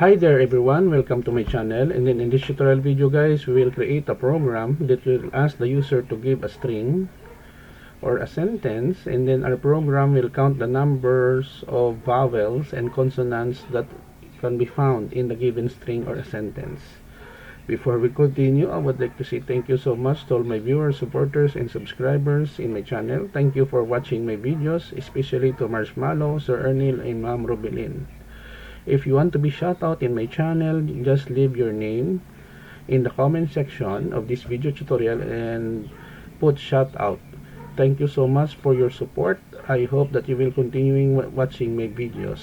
Hi there everyone, welcome to my channel. And then in this tutorial video guys, we will create a program that will ask the user to give a string or a sentence, and then our program will count the numbers of vowels and consonants that can be found in the given string or a sentence. Before we continue, I would like to say thank you so much to all my viewers, supporters, and subscribers in my channel. Thank you for watching my videos, especially to Marshmallow, Sir Ernil, and Ma'am Robelin. If you want to be shout out in my channel, just leave your name in the comment section of this video tutorial and put shout out. Thank you so much for your support. I hope that you will continue watching my videos.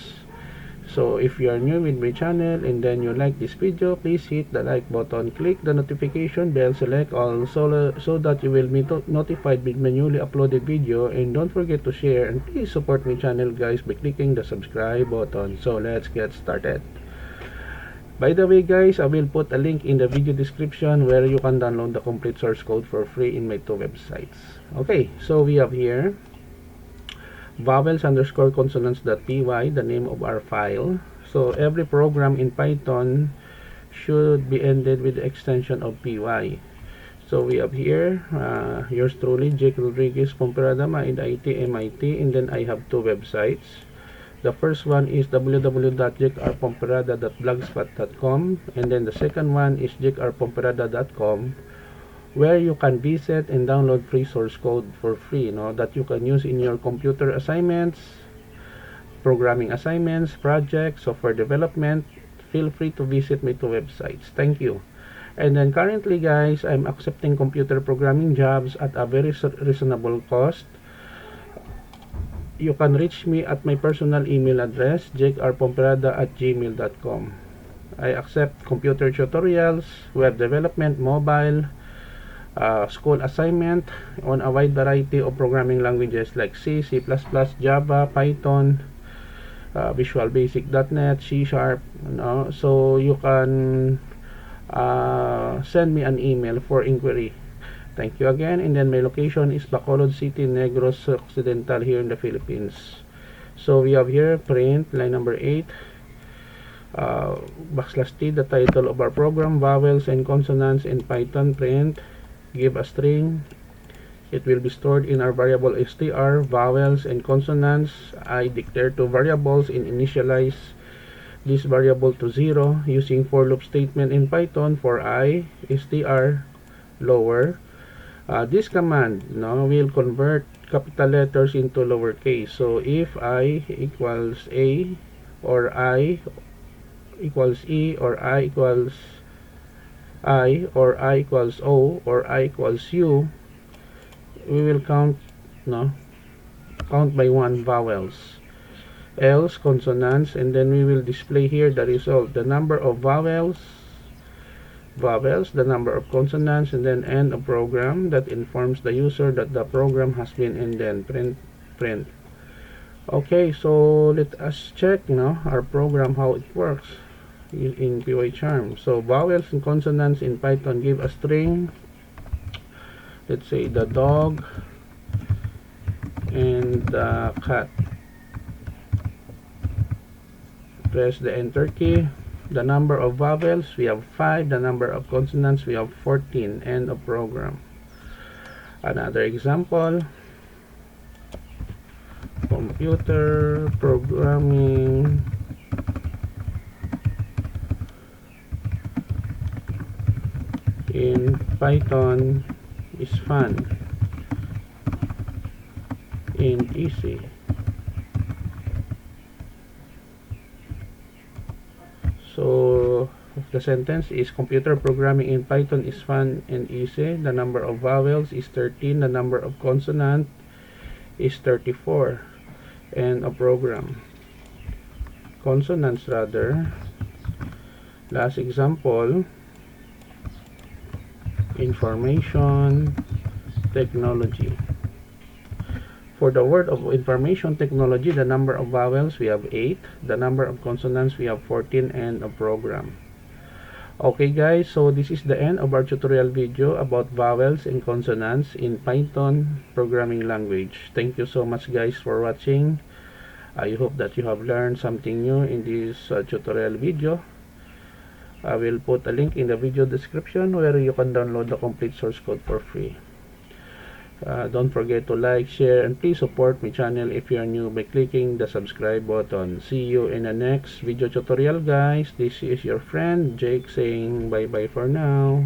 So if you are new with my channel and then you like this video, please hit the like button, click the notification bell, select all so that you will be notified with my newly uploaded video, and don't forget to share, and please support my channel guys by clicking the subscribe button. So let's get started. By the way guys, I will put a link in the video description where you can download the complete source code for free in my two websites. Okay, so we have here vowels_consonants.py, the name of our file. So every program in Python should be ended with the extension of py. So we have here yours truly, Jake Rodriguez, Pomperada, IT, MIT, and then I have two websites. The first one is www.jakerpomperada.blogspot.com, and then the second one is jakerpomperada.com, where you can visit and download free source code for free, that you can use in your computer assignments, programming assignments, projects, software development. Feel free to visit my two websites. Thank you. And then currently guys, I'm accepting computer programming jobs at a very reasonable cost. You can reach me at my personal email address, jakerpomperada@gmail.com. I accept computer tutorials, web development, mobile, school assignment on a wide variety of programming languages like C, C++, Java, Python, Visual Basic.net, C#. So you can send me an email for inquiry. Thank you again. And then my location is Bacolod City, Negros Occidental, here in the Philippines. So we have here print line number 8, \t, the title of our program, vowels and consonants in Python. Print, give a string. It will be stored in our variable str, vowels and consonants. I declare two variables and initialize this variable to 0 using for loop statement in Python. For I, str, lower. This command will convert capital letters into lowercase. So if I equals A, or I equals E, or I equals I, or I equals O, or I equals U, we will count by one vowels, else consonants, and then we will display here the result, the number of vowels, the number of consonants, and then end of program. That informs the user that the program has been, and then print. Okay, so let us check our program, how it works in PyCharm. So vowels and consonants in Python, give a string, let's say the dog and the cat. Press the enter key. The number of vowels, we have 5. The number of consonants, we have 14. End of program. Another example, computer programming in Python is fun and easy. So the sentence is computer programming in Python is fun and easy. The number of vowels is 13. The number of consonant is 34. End of program. Consonants rather. Last example, information technology. For the word of information technology, the number of vowels, we have 8. The number of consonants, we have 14. End of program. Okay guys, so this is the end of our tutorial video about vowels and consonants in Python programming language. Thank you so much guys for watching. I hope that you have learned something new in this tutorial video. I will put a link in the video description where you can download the complete source code for free. Don't forget to like, share, and please support my channel if you are new by clicking the subscribe button. See you in the next video tutorial, guys. This is your friend Jake saying bye bye for now.